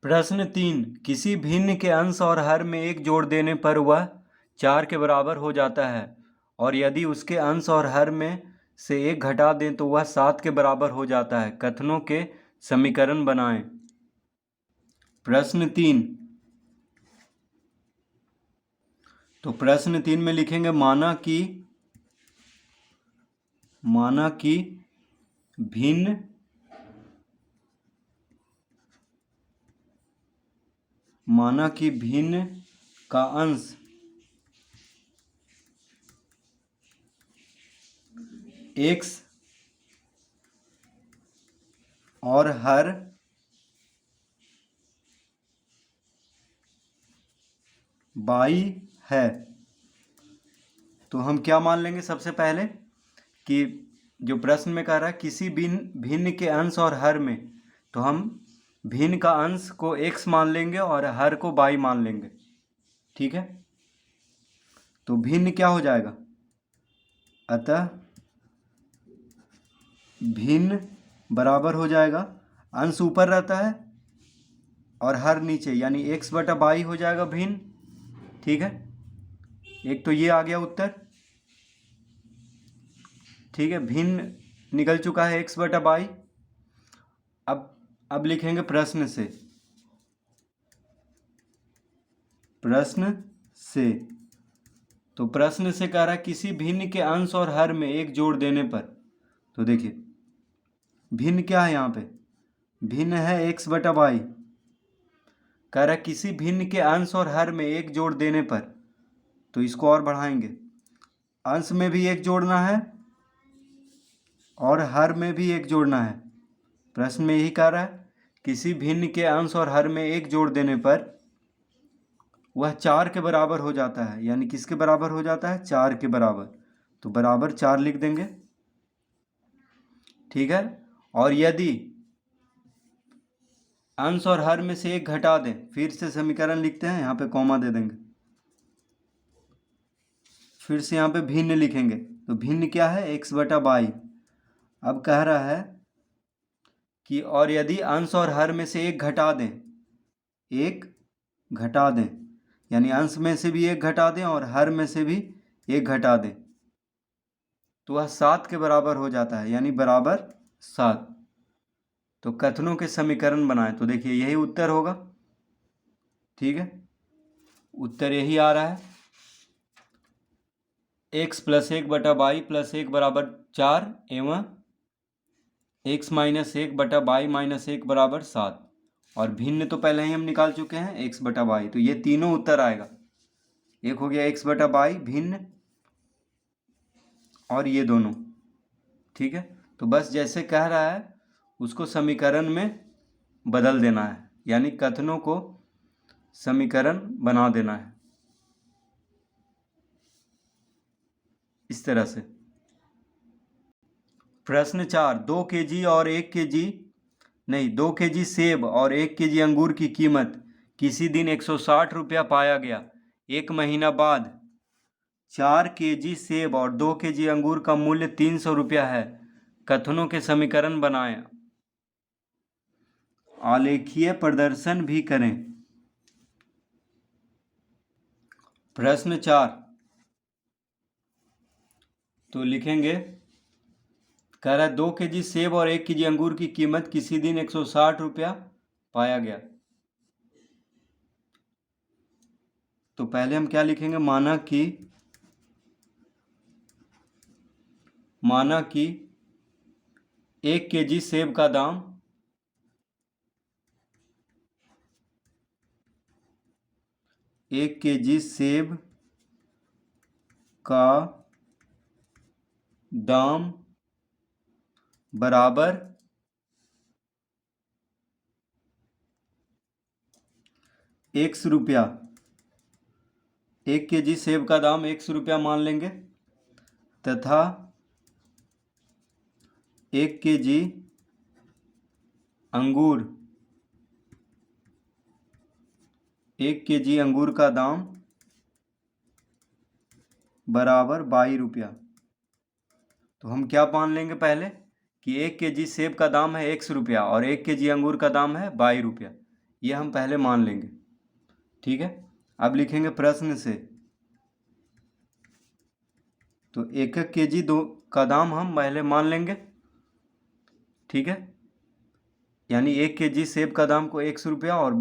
प्रश्न 3, किसी भिन्न के अंश और हर में 1 जोड़ देने पर वह 4 के बराबर हो जाता है और यदि उसके अंश और हर में से 1 घटा दें तो वह 7 के बराबर हो जाता है। कथनों के समीकरण बनाएं। प्रश्न 3, तो प्रश्न 3 में लिखेंगे माना कि भिन्न का अंश x और हर y है। तो हम क्या मान लेंगे सबसे पहले कि जो प्रश्न में कह रहा है किसी भिन्न के अंश और हर में, तो हम भिन्न का अंश को x मान लेंगे और हर को y मान लेंगे। ठीक है, तो भिन्न क्या हो जाएगा, अतः भिन्न बराबर हो जाएगा, अंश ऊपर रहता है और हर नीचे, यानी x बटा बाई हो जाएगा भिन्न। ठीक है, एक तो ये आ गया उत्तर। ठीक है, भिन्न निकल चुका है x बटा बाई। अब लिखेंगे प्रश्न से। तो प्रश्न से कह रहा है किसी भिन्न के अंश और हर में 1 जोड़ देने पर, तो देखिए भिन्न क्या है, यहाँ पे भिन्न है x बटा बाई। कह रहा है किसी भिन्न के अंश और हर में 1 जोड़ देने पर, तो इसको और बढ़ाएंगे, अंश में भी 1 जोड़ना है और हर में भी 1 जोड़ना है। प्रश्न में यही कह रहा है किसी भिन्न के अंश और हर में 1 जोड़ देने पर वह 4 के बराबर हो जाता है, यानी किसके बराबर हो जाता है, 4 के बराबर। तो बराबर 4 लिख देंगे। ठीक है, और यदि अंश और हर में से 1 घटा दें, फिर से समीकरण लिखते हैं, यहाँ पे कॉमा दे देंगे, फिर से यहाँ पे भिन्न लिखेंगे। तो भिन्न क्या है, x बटा बाई। अब कह रहा है कि और यदि अंश और हर में से 1 घटा दें, 1 घटा दें, यानी अंश में से भी 1 घटा दें और हर में से भी 1 घटा दें, तो वह 7 के बराबर हो जाता है, यानी बराबर 7। तो कथनों के समीकरण बनाएं, तो देखिए यही उत्तर होगा। ठीक है, उत्तर यही आ रहा है, x प्लस 1 बटा बाई प्लस 1 बराबर 4 एवं x माइनस 1 बटा बाई माइनस 1 बराबर 7। और भिन्न तो पहले ही हम निकाल चुके हैं, x बटा बाई। तो ये तीनों उत्तर आएगा, एक हो गया x बटा बाई भिन्न और ये दोनों। ठीक है, तो बस जैसे कह रहा है उसको समीकरण में बदल देना है, यानी कथनों को समीकरण बना देना है इस तरह से। प्रश्न 4, 2 kg और 1 kg नहीं 2 kg सेब और 1 kg अंगूर की कीमत किसी दिन 160 रुपया पाया गया। एक महीना बाद 4 kg सेब और 2 kg अंगूर का मूल्य 300 रुपया है। कथनों के समीकरण बनाएं, आलेखीय प्रदर्शन भी करें। प्रश्न 4, तो लिखेंगे, कह रहा है 2 kg सेब और 1 kg अंगूर की कीमत किसी दिन 160 रुपया पाया गया। तो पहले हम क्या लिखेंगे, माना कि 1 kg सेब का दाम 1 kg सेब का दाम बराबर 100 रुपया। 1 kg सेब का दाम 100 रुपया मान लेंगे, तथा 1 kg अंगूर 1 kg अंगूर का दाम बराबर 22 रुपया। तो हम क्या मान लेंगे पहले कि 1 kg सेब का दाम है 100 रुपया और 1 kg अंगूर का दाम है 22 रुपया। ये हम पहले मान लेंगे, ठीक है। अब लिखेंगे प्रश्न से, तो 1 केजी दो का दाम हम पहले मान लेंगे, ठीक है। यानी 1 केजी सेब का दाम को 100 रुपया और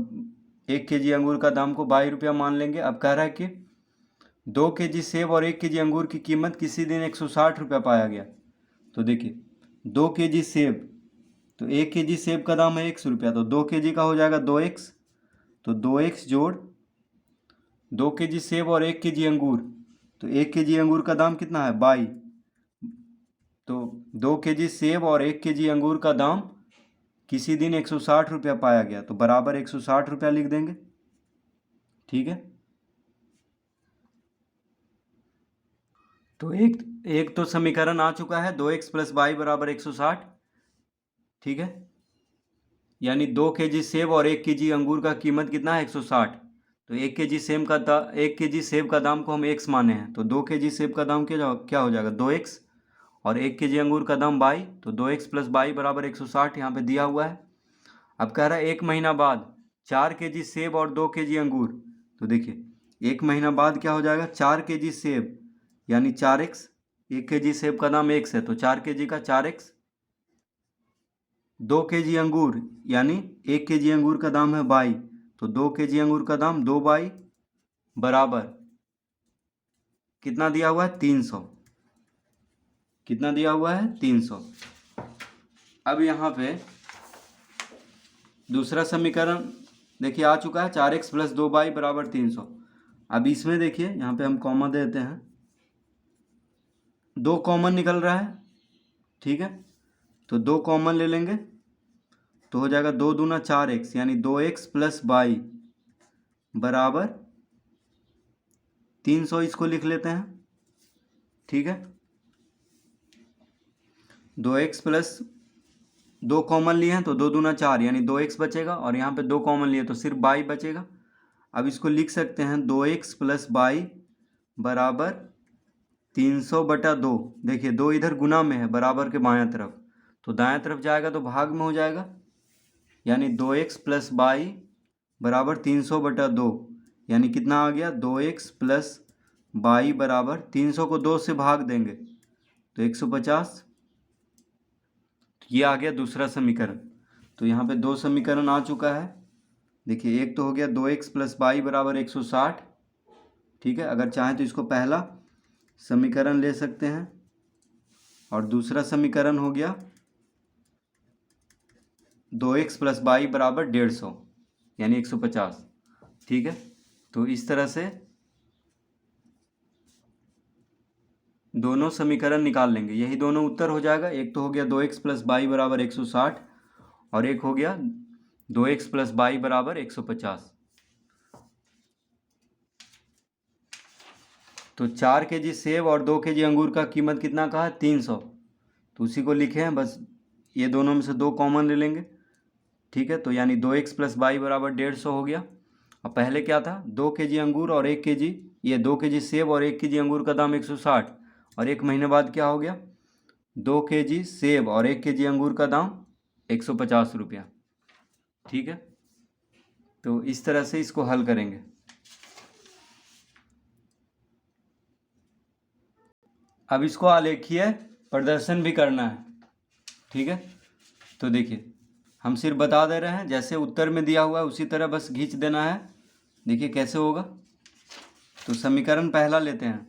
1 केजी अंगूर का दाम को 22 रुपया मान लेंगे। अब कह रहा है कि 2 केजी सेब और 1 केजी अंगूर की कीमत किसी दिन 160 रुपया पाया गया। तो देखिए 2 केजी सेब, तो 1 केजी सेब का दाम है 100 रुपया, तो 2 केजी का हो जाएगा 2x, तो 2x जोड़ 2 केजी सेब और 1 केजी अंगूर, तो 1 केजी अंगूर का दाम कितना है 22, तो 2 केजी सेब और 1 केजी अंगूर का दाम किसी दिन 160 रुपया पाया गया, तो बराबर 160 रुपया लिख देंगे, ठीक है। तो एक तो समीकरण आ चुका है, 2x + y बराबर 160, ठीक है। यानी 2 केजी सेब और 1 केजी अंगूर का कीमत कितना है 160, तो 1 केजी सेब का दाम को हम x माने हैं, तो 2 केजी सेब का दाम क्या हो जाएगा 2x, और 1 केजी अंगूर का दाम 22, तो 2x + 22 बराबर 160 यहाँ पे दिया हुआ है। अब कह रहा है 1 महीना बाद 4 केजी सेब और 2 केजी अंगूर, तो देखिए 1 महीना बाद क्या हो जाएगा 4 केजी सेब यानी 4x, 1 केजी सेब का दाम x है तो 4 केजी का 4x, 2 केजी अंगूर यानी 1 केजी अंगूर का दाम है 22, तो 2 केजी अंगूर का दाम 2 22 बराबर कितना दिया हुआ है 300, कितना दिया हुआ है 300। अब यहाँ पे दूसरा समीकरण देखिए आ चुका है, 4x + 2y बराबर 300। अब इसमें देखिए यहाँ पे हम कॉमा दे देते हैं, 2 कॉमन निकल रहा है, ठीक है, तो 2 कॉमन ले लेंगे तो हो जाएगा 2 दूना 4x यानी 2x + y बराबर 300, इसको लिख लेते हैं, ठीक है। 2x + 2 कॉमन लिए हैं तो 2 दूना 4 यानी 2x बचेगा, और यहाँ पे 2 कॉमन लिए तो सिर्फ y बचेगा। अब इसको लिख सकते हैं 2x + y बराबर 300/2, देखिए 2 इधर गुना में है बराबर के बायां तरफ, तो दायां तरफ जाएगा तो भाग में हो जाएगा, यानी 2x + y बराबर 300/2, यानी कितना आ गया 2x + y बराबर 300 को 2 से भाग देंगे तो 150, ये आ गया दूसरा समीकरण। तो यहाँ पे 2 समीकरण आ चुका है, देखिए एक तो हो गया 2x + y बराबर 160, ठीक है। अगर चाहें तो इसको पहला समीकरण ले सकते हैं, और दूसरा समीकरण हो गया 2x + y बराबर 150 यानी 150, ठीक है। तो इस तरह से दोनों समीकरण निकाल लेंगे, यही दोनों उत्तर हो जाएगा। एक तो हो गया 2x + y बराबर 160 और एक हो गया 2x + y बराबर 150। तो 4 केजी सेब और 2 केजी अंगूर का कीमत कितना कहा 300, तो उसी को लिखे हैं, बस ये दोनों में से 2 कॉमन ले लेंगे, ठीक है। तो यानी 2x + y बराबर 150 हो गया। अब पहले क्या था 2 केजी अंगूर और 1 केजी, ये 2 केजी सेब और 1 केजी अंगूर का दाम 160, और 1 महीने बाद क्या हो गया 2 केजी सेब और 1 केजी अंगूर का दाम 150 रुपया, ठीक है। तो इस तरह से इसको हल करेंगे। अब इसको आलेखीय प्रदर्शन भी करना है, ठीक है। तो देखिए हम सिर्फ बता दे रहे हैं, जैसे उत्तर में दिया हुआ है उसी तरह बस खींच देना है। देखिए कैसे होगा, तो समीकरण पहला लेते हैं।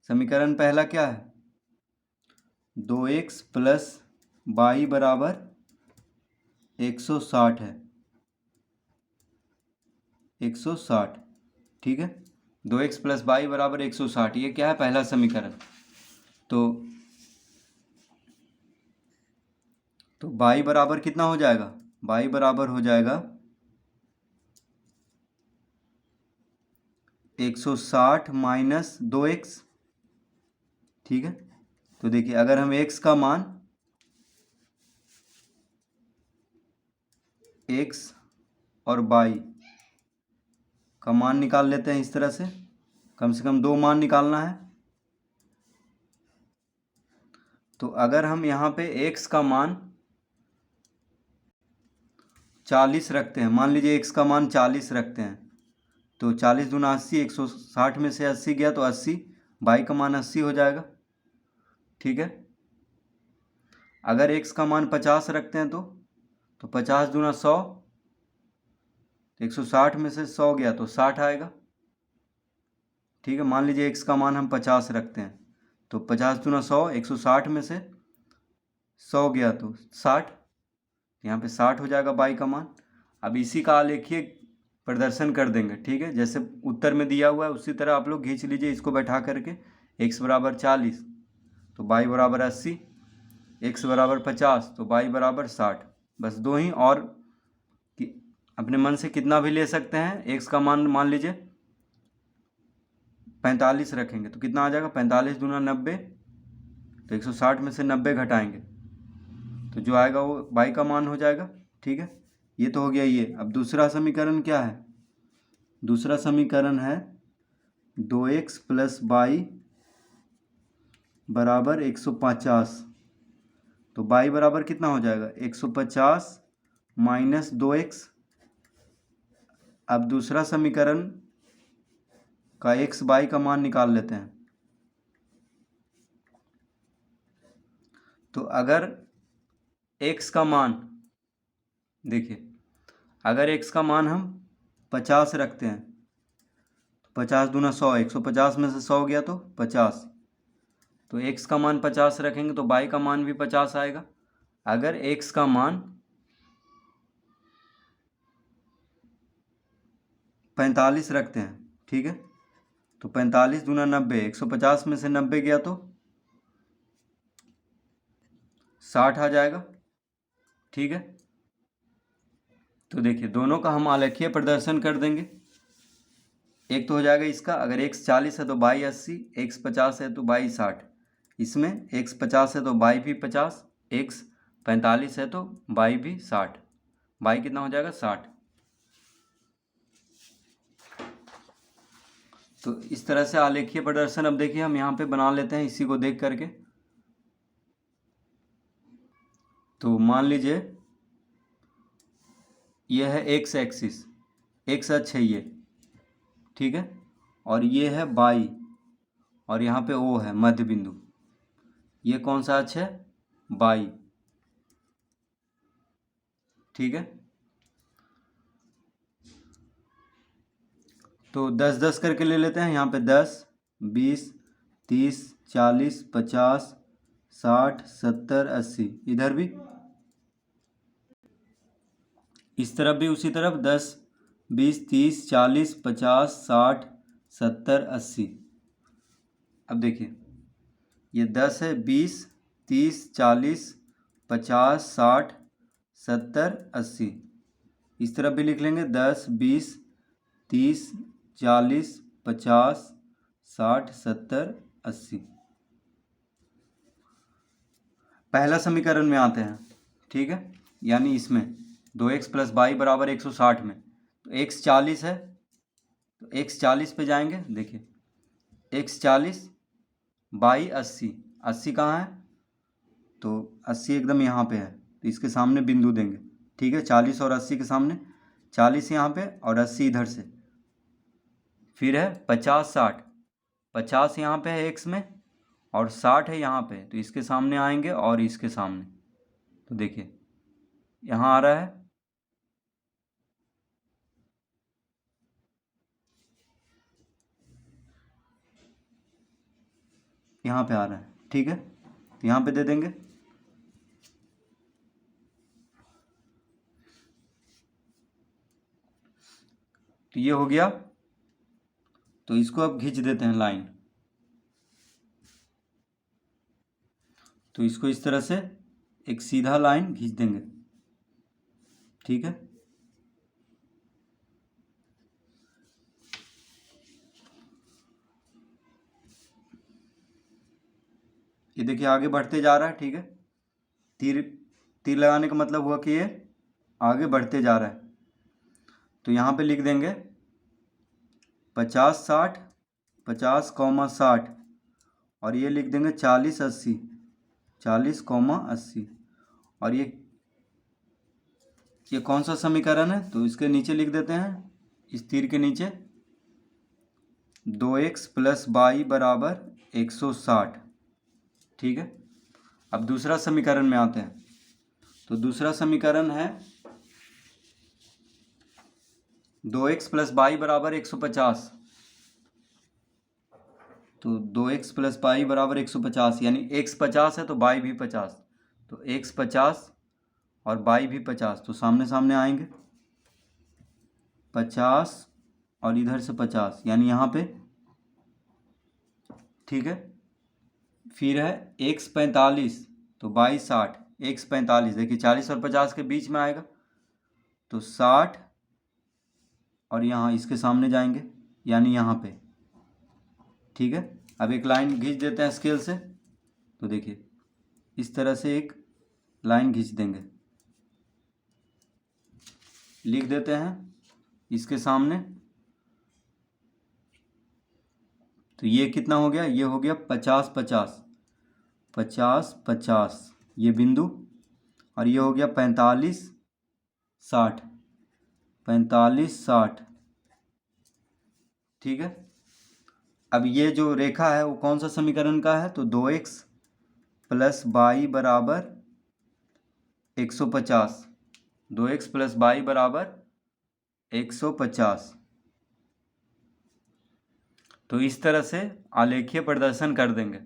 समीकरण पहला क्या है 2x + y बराबर 160 है, 160, ठीक है। 2x + y बराबर 160, ये क्या है पहला समीकरण। तो y बराबर कितना हो जाएगा, y बराबर हो जाएगा 160 - 2x, ठीक है। तो देखिए अगर हम x का मान x और y का मान निकाल लेते हैं, इस तरह से कम 2 मान निकालना है। तो अगर हम यहाँ पे x का मान 40 रखते हैं, मान लीजिए x का मान 40 रखते हैं, तो 40 दूना 80, 160 में से 80 गया तो 80, y का मान 80 हो जाएगा। ठीक है। अगर x का मान 50 रखते हैं तो 50 दूना 100, 160 में से 100 गया तो 60 आएगा। ठीक है, मान लीजिए x का मान हम 50 रखते हैं, तो 50 दूना 100, 160 में से 100 गया तो 60, यहाँ पे 60 हो जाएगा y का मान। अब इसी का आलेखीय प्रदर्शन कर देंगे। ठीक है, जैसे उत्तर में दिया हुआ है उसी तरह आप लोग खींच लीजिए इसको बैठा करके। x बराबर 40 तो y बराबर 80, x बराबर 50 तो y बराबर 60। बस दो ही, और अपने मन से कितना भी ले सकते हैं। x का मान लीजिए 45 रखेंगे तो कितना आ जाएगा, 45 दूना 90, तो 160 में से 90 घटाएंगे तो जो आएगा वो y का मान हो जाएगा। ठीक है, ये तो हो गया ये। अब दूसरा समीकरण क्या है, दूसरा समीकरण है 2x प्लस y बराबर 150। तो y बराबर कितना हो जाएगा, 150 माइनस 2x। अब दूसरा समीकरण का x y का मान निकाल लेते हैं। तो अगर x का मान, देखिए अगर x का मान हम 50 रखते हैं, 50 दूना 100, 150 में से 100 गया तो 50, तो x का मान 50 रखेंगे तो y का मान भी 50 आएगा। अगर x का मान 45 रखते हैं, ठीक है, तो 45 दूना 90, 150 में से 90 गया तो 60 आ जाएगा। ठीक है, तो देखिए दोनों का हम आलेखीय प्रदर्शन कर देंगे। एक तो हो जाएगा इसका, अगर x 40 है तो y 80, x 50 है तो y 60। इसमें x 50 है तो y भी 50, x 45 है तो y भी 60, y कितना हो जाएगा 60। तो इस तरह से आलेखीय प्रदर्शन अब देखिए हम यहाँ पे बना लेते हैं इसी को देख करके। तो मान लीजिए यह है x एक्सिस, x अक्ष है ये, ठीक है, और ये है y, और यहाँ पे O है मध्य बिंदु। ये कौन सा अक्ष है, y। ठीक है, तो 10-10 करके ले लेते हैं। यहाँ पे 10, 20, 30, 40, 50, 60, 70, 80, इधर भी इस तरफ भी उसी तरफ 10, 20, 30, 40, 50, 60, 70, 80। अब देखिए ये 10 है, 20, 30, 40, 50, 60, 70, 80। इस तरफ भी लिख लेंगे 10, 20, 30, 40, 50, 60, 70, 80। पहला समीकरण में आते हैं। ठीक है, यानी इसमें 2x प्लस वाई बराबर 160 में, तो x 40 है तो x 40 पे जाएंगे। देखिए x 40, वाई 80, 80 कहाँ है, तो 80 एकदम यहाँ पे है, तो इसके सामने बिंदु देंगे। ठीक है, 40 और 80 के सामने, 40 यहाँ पे और 80 इधर से। फिर है 50, 60, 50 यहाँ पे है x में और 60 है यहाँ पे, तो इसके सामने आएंगे और इसके सामने। तो देखिए यहाँ आ रहा है, यहाँ पे आ रहा है। ठीक है, तो यहाँ पे दे देंगे। तो ये हो गया, तो इसको अब खींच देते हैं लाइन। तो इसको इस तरह से एक सीधा लाइन खींच देंगे। ठीक है, ये देखिए आगे बढ़ते जा रहा है। ठीक है, तीर तीर लगाने का मतलब हुआ कि ये आगे बढ़ते जा रहा है। तो यहाँ पे लिख देंगे 50, 60, 50, 60, और ये लिख देंगे 40, 80, 40, 80, और ये ये कौन सा समीकरण है, तो इसके नीचे लिख देते हैं, इस तीर के नीचे 2x प्लस वाई बराबर 160। ठीक है, अब दूसरा समीकरण में आते हैं। तो दूसरा समीकरण है 2x प्लस वाई बराबर 150। तो 2x प्लस वाई बराबर 150, यानी x 50 है तो y भी 50। तो x 50 और y भी 50, तो सामने सामने आएंगे 50 और इधर से 50, यानी यहाँ पे। ठीक है, फिर है x 45 तो y 60, x 45 देखिए 40 और 50 के बीच में आएगा, तो 60 और यहाँ इसके सामने जाएंगे, यानी यहाँ पे। ठीक है, अब एक लाइन खींच देते हैं स्केल से। तो देखिए इस तरह से एक लाइन खींच देंगे, लिख देते हैं इसके सामने। तो ये कितना हो गया, ये हो गया 50 50 50 50, ये बिंदु। और ये हो गया 45 60 45 60। ठीक है, अब ये जो रेखा है वो कौन सा समीकरण का है, तो 2x प्लस वाई बराबर 150। 2x प्लस वाई बराबर 150। तो इस तरह से आलेखीय प्रदर्शन कर देंगे।